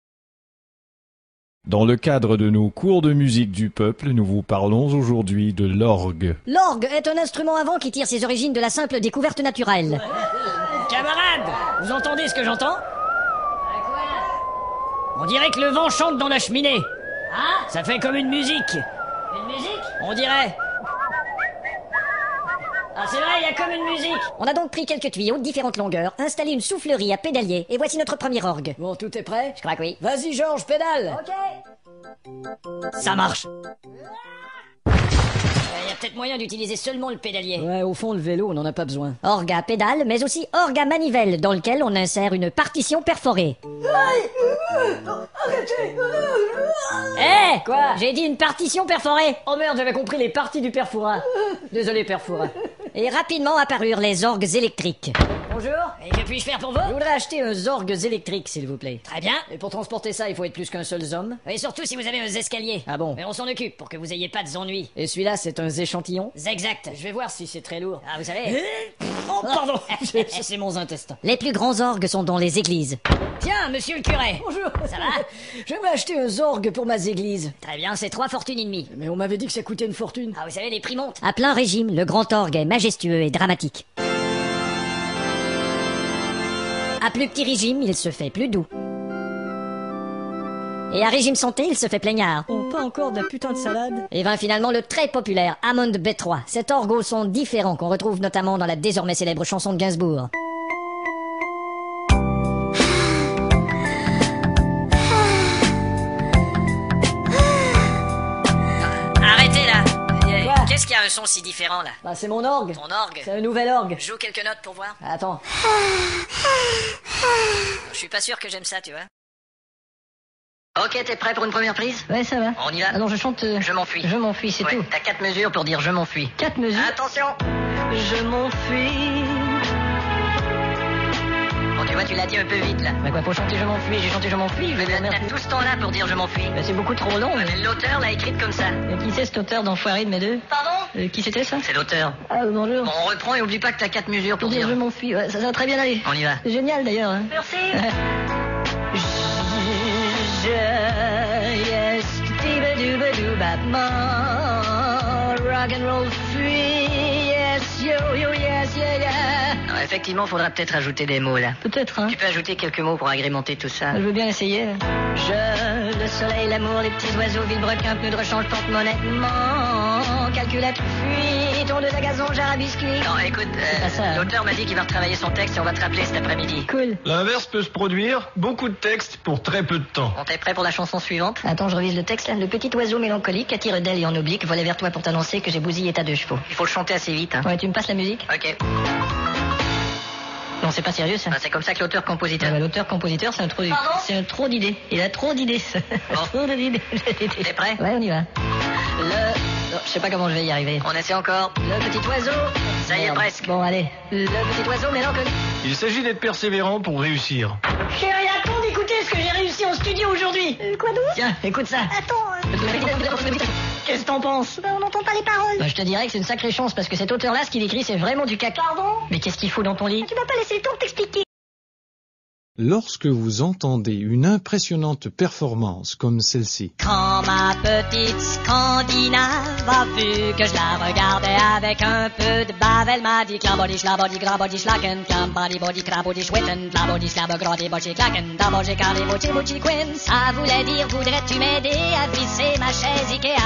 Dans le cadre de nos cours de musique du peuple, nous vous parlons aujourd'hui de l'orgue. L'orgue est un instrument avant qui tire ses origines de la simple découverte naturelle. Camarades, vous entendez ce que j'entends? On dirait que le vent chante dans la cheminée. Ah, Ça fait comme une musique. une musique? On dirait. Ah, c'est vrai, il y a comme une musique. On a donc pris quelques tuyaux de différentes longueurs, installé une soufflerie à pédalier, et voici notre premier orgue. Bon, tout est prêt? Je crois que oui. Vas-y, Georges, pédale. Ok. Ça marche. Il y a peut-être moyen d'utiliser seulement le pédalier. Ouais, au fond, le vélo, on n'en a pas besoin. Orgue à pédale, mais aussi orgue à manivelle, dans lequel on insère une partition perforée. Eh, quoi? J'ai dit une partition perforée. Oh merde, j'avais compris les parties du perfourat. Désolé, perfourat. Et rapidement apparurent les orgues électriques. Bonjour, et que puis-je faire pour vous? Je voudrais acheter un orgue électrique, s'il vous plaît. Très bien. Et pour transporter ça, il faut être plus qu'un seul homme. Et surtout si vous avez un escalier. Ah bon? Mais on s'en occupe pour que vous ayez pas d'ennuis. Et celui-là, c'est un échantillon? Exact. Je vais voir si c'est très lourd. Ah, vous savez. Oh, pardon. C'est mon intestin. Les plus grands orgues sont dans les églises. Tiens, monsieur le curé. Bonjour. Ça va? J'aimerais acheter un orgue pour ma église. Très bien, c'est 3 fortunes et demie. Mais on m'avait dit que ça coûtait une fortune. Ah, vous savez, les prix montent. À plein régime, le grand orgue est majestueux et dramatique. À plus petit régime, il se fait plus doux. Et à régime santé, il se fait plaignard. Oh, pas encore de la putain de salade. Et vint finalement le très populaire Hammond B3. Cet orgue au son différent qu'on retrouve notamment dans la désormais célèbre chanson de Gainsbourg. son si différent, là? Bah, c'est mon orgue. Ton orgue? C'est un nouvel orgue. Joue quelques notes pour voir. Attends. Je suis pas sûr que j'aime ça, tu vois. Ok, t'es prêt pour une première prise? Ouais, ça va. On y va? Ah non, je chante... Je m'enfuis. Je m'enfuis, c'est tout. T'as 4 mesures pour dire je m'enfuis. 4 mesures. Attention! Je m'enfuis. Bon, tu vois, tu l'as dit un peu vite, là. Bah quoi, pour chanter je m'enfuis, j'ai chanté je m'enfuis, je vais dire merde. T'as tout ce temps-là pour dire je m'enfuis. Bah c'est beaucoup trop long. Mais l'auteur l'a écrite comme ça. Et qui c'est cet auteur d'enfoiré de mes deux? Pardon? Qui c'était ça? C'est l'auteur. Ah, bonjour. Bon, on reprend et oublie pas que t'as 4 mesures pour dire je m'enfuis, ouais, ça va très bien aller. On y va. C'est génial d'ailleurs. Hein. Merci. Yes, rock and roll free, yes, yo, yes, yeah. Non, effectivement, faudra peut-être ajouter des mots, là. Peut-être, hein. Tu peux ajouter quelques mots pour agrémenter tout ça. Je veux bien essayer. Le soleil, l'amour, les petits oiseaux, vilebrequin, pneus de rechange, porte-monnaie, calculette, fuite, onde de gazon, jarre à biscuit. Non, écoute, l'auteur m'a dit qu'il va retravailler son texte et on va te rappeler cet après-midi. Cool. L'inverse peut se produire, beaucoup de textes pour très peu de temps. On t'est prêt pour la chanson suivante? Attends, je revise le texte là. Le petit oiseau mélancolique attire d'elle et en oblique, volait vers toi pour t'annoncer que j'ai bousillé ta 2 chevaux. Il faut le chanter assez vite, hein. Ouais, tu me passes la musique? Ok. Non, c'est pas sérieux ça. Ah, c'est comme ça que l'auteur-compositeur. L'auteur-compositeur, c'est un trop... Pardon? C'est un trop d'idées. Il a trop d'idées. Bon. Trop d'idées. T'es prêt? Ouais, on y va. Non, je sais pas comment je vais y arriver. On essaie encore. Le petit oiseau. Ça y est, Merde. presque. Bon, allez. Le petit oiseau mélancolique. Il s'agit d'être persévérant pour réussir. Chérie, attends d'écouter ce que j'ai réussi en studio aujourd'hui. Quoi d'autre? Tiens, écoute ça. Attends, qu'est-ce que t'en penses? On n'entend pas les paroles. Bah, je te dirais que c'est une sacrée chance parce que cet auteur-là, ce qu'il écrit, c'est vraiment du caca. Pardon? Mais qu'est-ce qu'il fout dans ton lit? Tu m'as pas laissé le temps de t'expliquer. Lorsque vous entendez une impressionnante performance comme celle-ci, Quand ma petite Scandinave a vu que je la regardais avec un peu de bave, elle m'a dit klabody, schlabody, grabody, schlacken, klambody, body, crabody, schwitten, klabody, schlab, grody, body, clacken, dabody, carly, body, body, quinn. Ça voulait dire, voudrais-tu m'aider à visser ma chaise Ikea?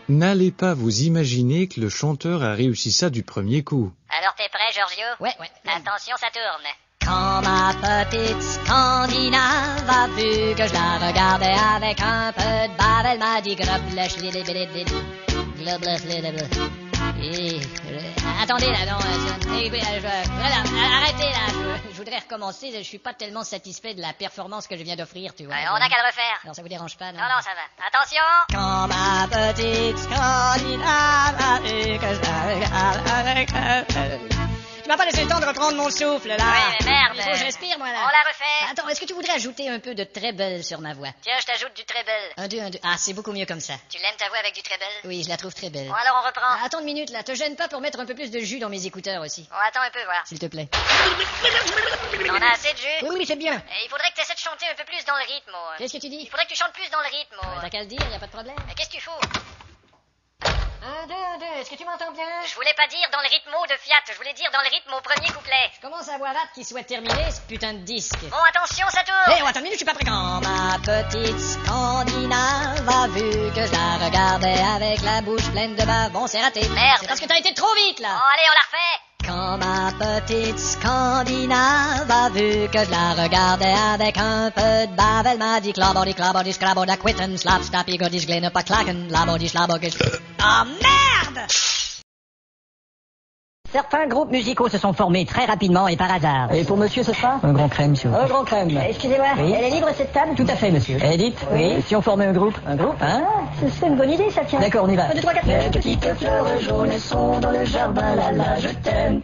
n'allez pas vous imaginer que le chanteur a réussi ça du premier coup. Alors t'es prêt, Giorgio? Ouais. Attention, ça tourne. Quand ma petite Scandinave a vu que je la regardais avec un peu de bave, elle m'a dit globlech, attendez là, non, arrêtez là, je voudrais recommencer, je suis pas tellement satisfait de la performance que je viens d'offrir, tu vois. On n'a qu'à le refaire. Non, ça vous dérange pas, non? Non, ça va. Attention! Quand ma petite Scandinave a vu que je la regardais avec un peu... Tu m'as pas laissé le temps de reprendre mon souffle, là. Oui, mais merde. Il faut que je respire, moi, là. On la refait. Attends, est-ce que tu voudrais ajouter un peu de treble sur ma voix? Tiens, je t'ajoute du treble. 1, 2, 1, 2. Ah, c'est beaucoup mieux comme ça. Tu l'aimes ta voix avec du treble? Oui, je la trouve très belle. Bon, alors on reprend. Attends une minute, là. Te gêne pas pour mettre un peu plus de jus dans mes écouteurs aussi. On attend un peu, voir. S'il te plaît. On a assez de jus? Oui, c'est bien. Et il faudrait que tu essaies de chanter un peu plus dans le rythme. Qu'est-ce que tu dis? Il faudrait que tu chantes plus dans le rythme. T'as qu'à le dire, y a pas de problème. Mais qu'est-ce que tu fous? 1, 2, 1, 2. Est-ce que tu m'entends bien? Je voulais pas dire dans le rythme de Fiat, je voulais dire dans le rythme au premier couplet. Je commence à voir hâte qu'il soit terminé, ce putain de disque. Bon, attention, ça tourne. Hé, attends une minute, je suis pas prêt. Quand ma petite Scandinave a vu que je la regardais avec la bouche pleine de bave. Bon, c'est raté. Merde. C'est parce que t'as été trop vite, là. Bon, allez, on la refait. Quand ma petite Scandinave a vu que je la regardais avec un peu de bave, elle m'a dit klabody, klabody, scrabody, quitten, slap, stappy, goodish, glane, pas clacken, labody, schlabogish. Ah, merde! Certains groupes musicaux se sont formés très rapidement et par hasard. Et pour monsieur, ce sera? Un grand crème, monsieur. Un grand crème. Excusez-moi, oui. Elle est libre cette table? Tout à fait, monsieur. Edith? Oui. Si on formait un groupe? Un groupe? Hein? C'est une bonne idée, ça tient. D'accord, on y va. 1, 2, 3, 4. Les petites fleurs jaunes sont dans le jardin, là, là, je t'aime.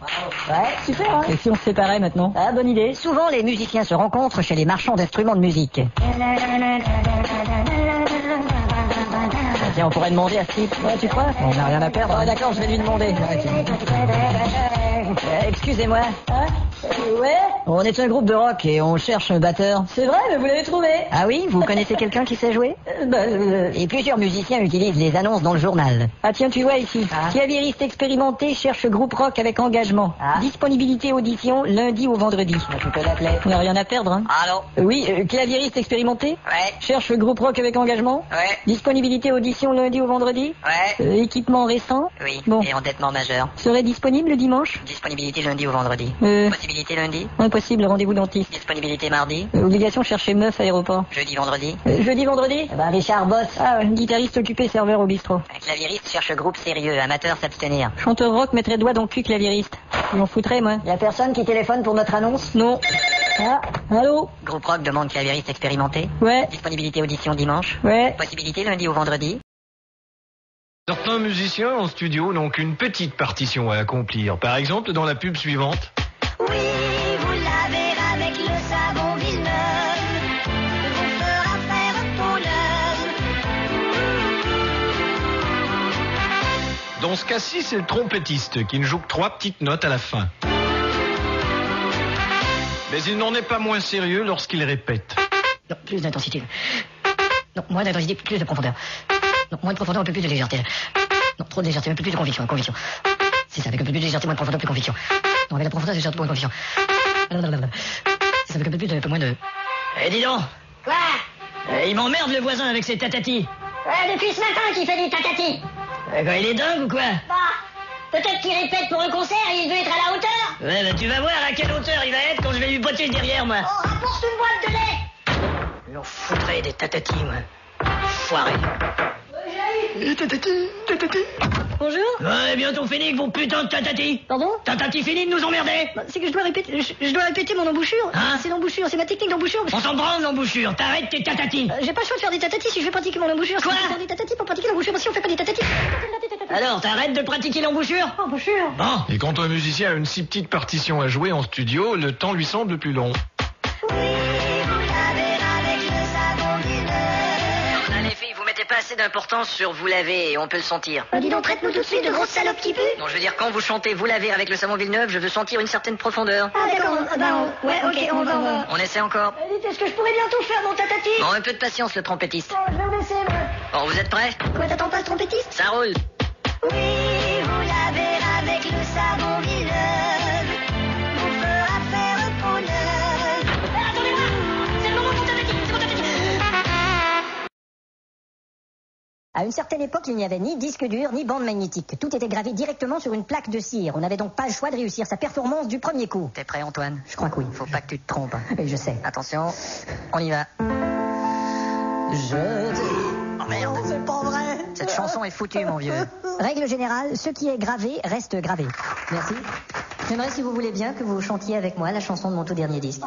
Ouais, super, hein? Et si on se séparait maintenant? Ah, bonne idée. Souvent, les musiciens se rencontrent chez les marchands d'instruments de musique. Tiens, on pourrait demander à ce type. Ouais, tu crois? On n'a rien à perdre. Ah, d'accord, je vais lui demander. Excusez-moi. Ouais? On est un groupe de rock et on cherche un batteur. C'est vrai, mais vous l'avez trouvé. Ah oui? Vous connaissez quelqu'un qui sait jouer? Et plusieurs musiciens utilisent les annonces dans le journal. Ah tiens, tu vois ici. Clavieriste expérimenté cherche groupe rock avec engagement. Disponibilité audition lundi au vendredi. Tu peux l'appeler. On n'a rien à perdre, hein? Allô? Oui, clavieriste expérimenté? Ouais. Cherche groupe rock avec engagement? Ouais. Disponibilité audition lundi au vendredi? Ouais. Équipement récent? Oui. Bon. Et endettement majeur. Serait disponible le dimanche? Disponibilité lundi au vendredi. Possibilité Disponibilité lundi. Impossible, rendez-vous dentiste. Disponibilité mardi. Obligation de chercher meuf à aéroport. Jeudi, vendredi. Jeudi, vendredi Richard boss. Ah ouais, guitariste occupé, serveur au bistrot. Un claviériste cherche groupe sérieux, amateur s'abstenir. Chanteur rock mettrait doigt dans le cul claviériste. Je m'en foutrais, moi. Y'a personne qui téléphone pour notre annonce? Non. Ah, allô? Groupe rock demande claviériste expérimenté. Ouais. Disponibilité audition dimanche. Ouais. Possibilité lundi ou vendredi. Certains musiciens en studio n'ont qu'une petite partition à accomplir. Par exemple, dans la pub suivante. Oui, vous lavez avec le savon Villeneuve, vous fera faire peau neuve. Dans ce cas-ci, c'est le trompettiste qui ne joue que 3 petites notes à la fin. Mais il n'en est pas moins sérieux lorsqu'il répète. Non, plus d'intensité. Non, moins d'intensité, plus de profondeur. Non, moins de profondeur, un peu plus de légèreté. Non, trop de légèreté, un peu plus de conviction, conviction. C'est ça, avec un peu plus de légèreté, moins de profondeur, plus de conviction. Non, avec la profondeur, légèreté, moins de conviction. C'est ça, avec un peu plus de, un peu moins de... Eh, dis donc! Quoi? Il m'emmerde le voisin avec ses tatatis. Depuis ce matin qu'il fait des tatatis. Il est dingue ou quoi? Bah, peut-être qu'il répète pour un concert et il veut être à la hauteur. Ouais, bah tu vas voir à quelle hauteur il va être quand je vais lui botter derrière, moi. Oh, rapporte une boîte de lait. Je leur foutrais des tatatis, moi. Foiré. Bonjour. Ouais, bientôt fini que vos putains de tatatis. Pardon? Tatatis fini de nous emmerder. Bah, c'est que je dois répéter mon embouchure. Hein? C'est l'embouchure, c'est ma technique d'embouchure. On s'en branle l'embouchure, t'arrêtes tes tatatis. J'ai pas le choix de faire des tatatis si je veux pratiquer mon embouchure. Quoi? Je vais faire des tatatis pour pratiquer l'embouchure. Si on fait pas des tatatis. Alors, t'arrêtes de pratiquer l'embouchure? Embouchure. Bon. Et quand un musicien a une si petite partition à jouer en studio, le temps lui semble plus long. Les filles, vous mettez pas assez d'importance sur vous laver et on peut le sentir. Dis donc, traite-nous tout de suite de grosses salopes qui puent. Non, je veux dire, quand vous chantez vous laver avec le savon Villeneuve, je veux sentir une certaine profondeur. Ah d'accord, ouais, ok, on va. On essaie encore. Dites, est-ce que je pourrais bientôt faire mon tatati? Bon, un peu de patience, le trompettiste. Je vais rebaisser, moi. Bon, vous êtes prêts? Quoi, t'attends pas le trompettiste? Ça roule. Oui, vous lavez avec le savon Villeneuve, vous fera faire peau neuve. Attendez-moi, c'est le moment de mon tatati, c'est mon tatati. À une certaine époque, il n'y avait ni disque dur, ni bande magnétique. Tout était gravé directement sur une plaque de cire. On n'avait donc pas le choix de réussir sa performance du premier coup. T'es prêt, Antoine? Je crois que oui. Faut pas que tu te trompes. Et je sais. Attention, on y va. Oh merde, c'est pas vrai. cette chanson est foutue, mon vieux. Règle générale, ce qui est gravé reste gravé. Merci. J'aimerais, si vous voulez bien, que vous chantiez avec moi la chanson de mon tout dernier disque.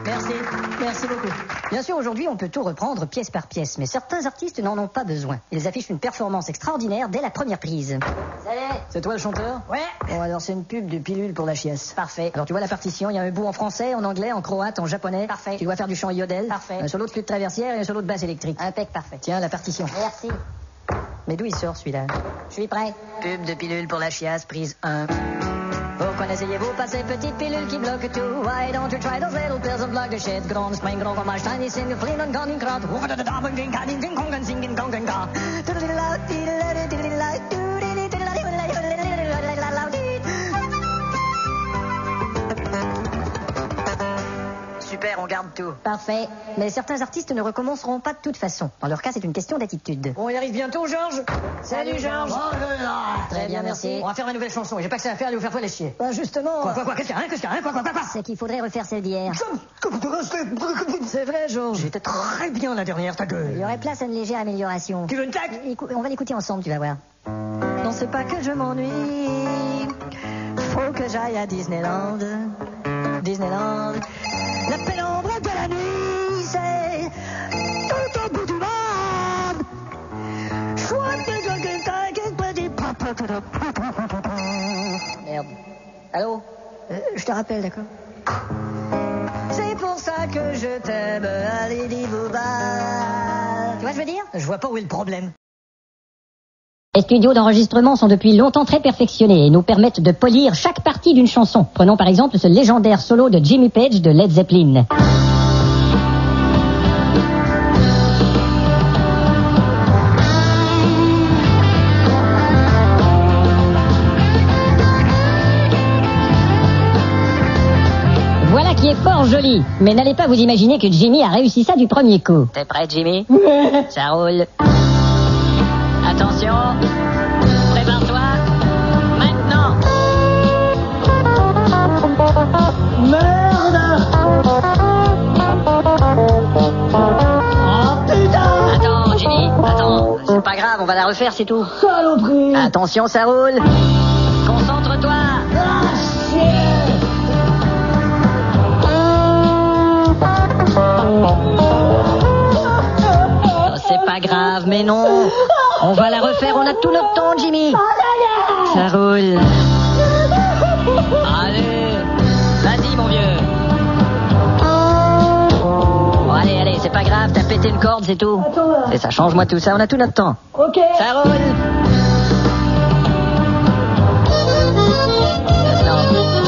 Merci, merci beaucoup. Bien sûr, aujourd'hui, on peut tout reprendre pièce par pièce, mais certains artistes n'en ont pas besoin. Ils affichent une performance extraordinaire dès la première prise. Salut. C'est toi le chanteur? Ouais. Bon, alors c'est une pub de pilule pour la chiasse. Parfait. Alors tu vois la partition, il y a un bout en français, en anglais, en croate, en japonais. Parfait. Tu dois faire du chant yodel. Parfait. Un solo de flûte traversière et un solo de basse électrique. Impec, parfait. Tiens, la partition. Merci. Mais d'où il sort celui-là? Je suis prêt. Pub de pilule pour la chiasse, prise 1. Pourquoi n'essayez-vous pas ces petites pilules qui bloquent tout? Why don't you try those little pills and block the shit? Grand spring over my shiny single flin and gone in crowd. Over the dog and ding ding ding kong and singing kong and ga. Super, on garde tout. Parfait. Mais certains artistes ne recommenceront pas de toute façon. Dans leur cas, c'est une question d'attitude. On y arrive bientôt, Georges. Salut, Georges. Très bien, merci. On va faire ma nouvelle chanson. J'ai pas que ça à faire de vous faire les chier. Bah, justement. Quoi, qu'est-ce qu'il y a, Quoi C'est qu'il faudrait refaire celle d'hier. C'est vrai, Georges. J'étais très bien la dernière, ta gueule. Il y aurait place à une légère amélioration. Tu veux une claque? On va l'écouter ensemble, tu vas voir. Non, c'est pas que je m'ennuie. Faut que j'aille à Disneyland. Disneyland. La pénombre de la nuit, c'est tout au bout du monde. Merde. Allô? Je te rappelle, d'accord? C'est pour ça que je t'aime, allez, dis-vous. Tu vois ce que je veux dire? Je vois pas où est le problème. Les studios d'enregistrement sont depuis longtemps très perfectionnés et nous permettent de polir chaque partie d'une chanson. Prenons par exemple ce légendaire solo de Jimmy Page de Led Zeppelin. Voilà qui est fort joli, mais n'allez pas vous imaginer que Jimmy a réussi ça du premier coup. T'es prêt, Jimmy? Ça roule. Attention, prépare-toi, maintenant. refaire, c'est tout. Saloperie. Attention, ça roule. Concentre-toi. Ah, Oh, c'est pas grave, mais non. On va la refaire, on a tout notre temps, Jimmy. Ça roule. Allez, vas-y, mon vieux. Bon, allez, c'est pas grave, t'as pété une corde, c'est tout. Et ça, change-moi tout ça, on a tout notre temps. Ok. Ça roule. Non,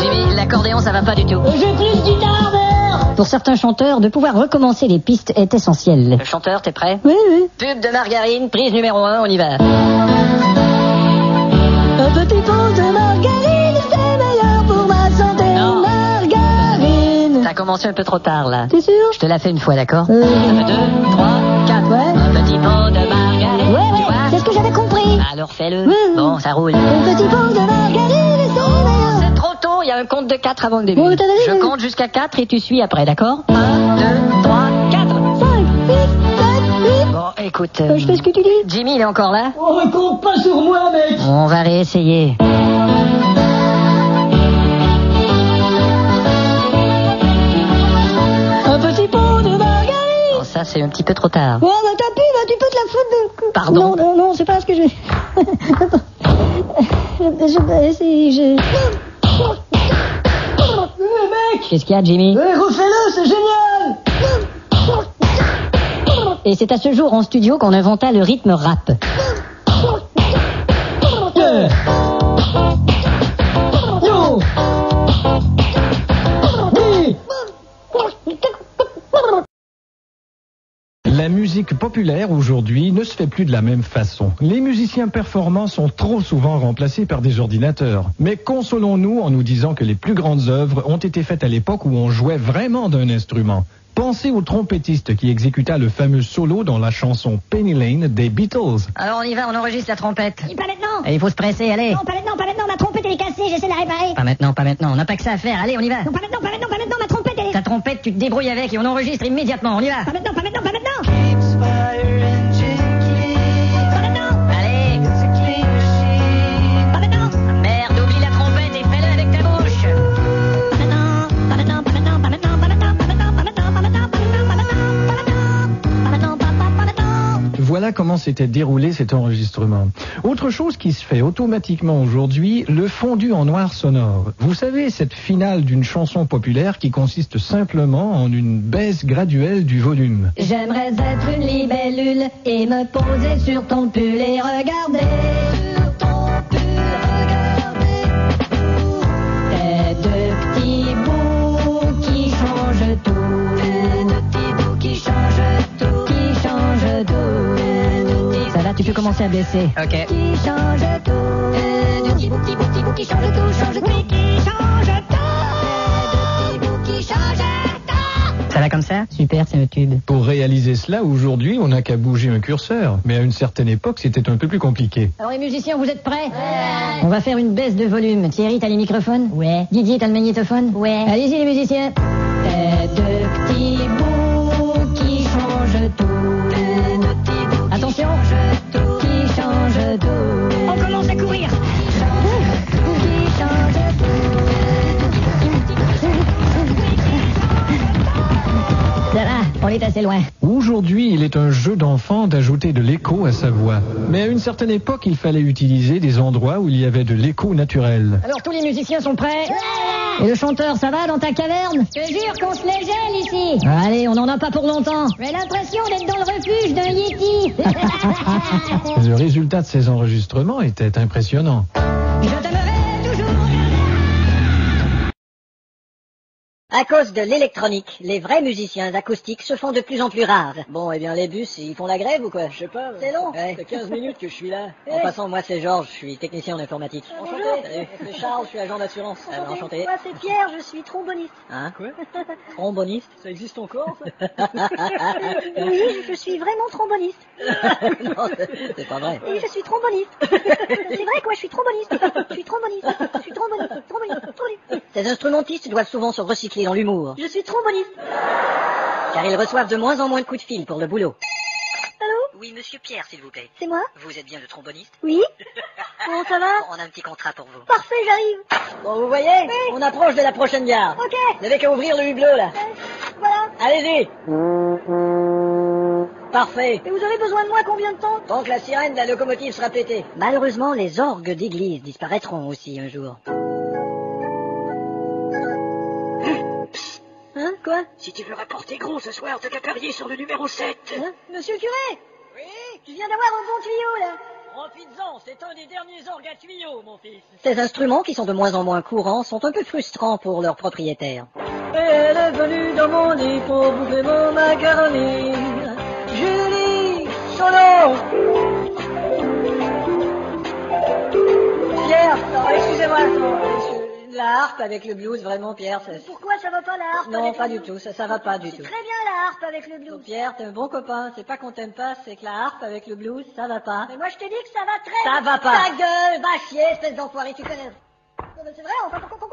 Jimmy, l'accordéon, ça va pas du tout. J'ai plus de guitare, merde. Pour certains chanteurs, de pouvoir recommencer les pistes est essentiel. Le chanteur, t'es prêt? Oui, oui. Pub de margarine, prise numéro 1, on y va. Un petit pot de margarine, c'est meilleur pour ma santé. Non. Margarine. T'as commencé un peu trop tard, là. T'es sûr? Je te la fais une fois, d'accord? 2, 3, 4. Ouais. Un petit pot de margarine. Ouais, Tu vois? c'est ce que j'avais compris. Alors fais-le. Ouais. Bon, ça roule. Un petit pot de margarine, c'est meilleur. C'est trop tôt, il y a un compte de 4 avant le début. Ouais, t'as dit, Je ouais. compte jusqu'à 4 et tu suis après, d'accord? 1, 2, 3, 4. 5, 6, 7, 8. Bon, écoute, Je fais ce que tu dis. Jimmy, il est encore là? Oh, mais compte pas sur moi, mec. On va réessayer. Un petit pot de margarine. Bon, ça, c'est un petit peu trop tard. Bon, bah tant pis, bah tu peux te la foutre de... Pardon? Non, c'est pas ce que je... Mec. Qu'est-ce qu'il y a, Jimmy? Refais-le, c'est génial. Et c'est à ce jour en studio qu'on inventa le rythme rap. Yo. La musique populaire aujourd'hui ne se fait plus de la même façon. Les musiciens performants sont trop souvent remplacés par des ordinateurs. Mais consolons-nous en nous disant que les plus grandes œuvres ont été faites à l'époque où on jouait vraiment d'un instrument. Pensez au trompettiste qui exécuta le fameux solo dans la chanson Penny Lane des Beatles. Alors on y va, on enregistre la trompette. Pas maintenant. Et il faut se presser, allez. Non, pas maintenant, ma trompette elle est cassée, j'essaie de la réparer. Pas maintenant, on n'a pas que ça à faire, allez, on y va. Non, pas maintenant, ma trompette elle est... Ta trompette, tu te débrouilles avec et on enregistre immédiatement, on y va. Pas maintenant. Allez. Pas maintenant. Merde, oublie la trompette et fais-le avec ta bouche. Pas maintenant. Voilà comment s'était déroulé cet enregistrement. Autre chose qui se fait automatiquement aujourd'hui, le fondu en noir sonore. Vous savez, cette finale d'une chanson populaire qui consiste simplement en une baisse graduelle du volume. J'aimerais être une libellule et me poser sur ton pull et regarder. Sur ton pull, regarder. Tes deux petits bouts qui changent tout. Tes deux petits bouts qui changent tout. Qui changent tout. Ça va, tu peux commencer à baisser. Ok. Qui change tout. Tes deux petits bouts qui changent tout. Change tout. Qui change tout. Tes deux petits bouts qui changent tout. Ça va comme ça? Super, c'est le tube. Pour réaliser cela, aujourd'hui, on n'a qu'à bouger un curseur. Mais à une certaine époque, c'était un peu plus compliqué. Alors les musiciens, vous êtes prêts? Ouais. On va faire une baisse de volume. Thierry, t'as les microphones? Ouais. Didier, t'as le magnétophone? Ouais. Allez-y les musiciens. Tes deux petits bouts qui changent tout. Tes deux petits bouts attention. Qui changent tout. On commence à courir. Qui change tout. Ça va, on est assez loin. Aujourd'hui, il est un jeu d'enfant d'ajouter de l'écho à sa voix. Mais à une certaine époque, il fallait utiliser des endroits où il y avait de l'écho naturel. Alors tous les musiciens sont prêts? Et le chanteur, ça va dans ta caverne? Je te jure qu'on se les gèle ici. Allez, on n'en a pas pour longtemps. J'ai l'impression d'être dans le refuge d'un Yeti. Le résultat de ces enregistrements était impressionnant. Je t'aimerai toujours. À cause de l'électronique, les vrais musiciens acoustiques se font de plus en plus rares. Bon, eh bien, les bus, ils font la grève ou quoi? Je sais pas. C'est long. Ouais. Ça fait 15 minutes que je suis là. En passant, moi, c'est Georges, je suis technicien en informatique. Enchanté. Salut. C'est Charles, je suis agent d'assurance. Enchanté. Moi, c'est Pierre, je suis tromboniste. Hein? Quoi? Tromboniste? Ça existe encore, ça? Oui, je suis vraiment tromboniste. Non, c'est pas vrai. Oui, je suis tromboniste. C'est vrai, quoi, je suis tromboniste. Je suis tromboniste. Ces instrumentistes doivent souvent se recycler dans l'humour. Je suis tromboniste. Car ils reçoivent de moins en moins de coups de fil pour le boulot. Allô? Oui, monsieur Pierre, s'il vous plaît. C'est moi? Vous êtes bien le tromboniste? Oui? Bon, ça va? On a un petit contrat pour vous. Parfait, j'arrive. Bon, vous voyez, on approche de la prochaine gare. Ok. Vous n'avez qu'à ouvrir le hublot, là. Voilà. Allez-y. Parfait. Et vous avez besoin de moi combien de temps? Tant que la sirène de la locomotive sera pétée. Malheureusement, les orgues d'église disparaîtront aussi un jour. Hein? Quoi? Si tu veux rapporter gros ce soir, t'as qu'à parier sur le numéro 7. Hein? Monsieur le curé? Oui? Je viens d'avoir un bon tuyau, là. Profites-en, c'est un des derniers orgues à tuyaux, mon fils. Ces instruments, qui sont de moins en moins courants, sont un peu frustrants pour leurs propriétaires. Elle est venue dans mon lit pour bouffer mon macaroni. Julie, solo. Pierre, non, excusez-moi. La harpe avec le blues, vraiment, Pierre. Pourquoi ça va pas la harpe? Non, pas du tout, ça va pas du tout. Très bien la harpe avec le blues. Pierre, t'es un bon copain, c'est pas qu'on t'aime pas, c'est que la harpe avec le blues, ça va pas. Mais moi je te dis que ça va très Ça va pas. Ta gueule, va chier, espèce d'enfoiré, tu connais. Non, mais c'est vrai, enfin, pourquoi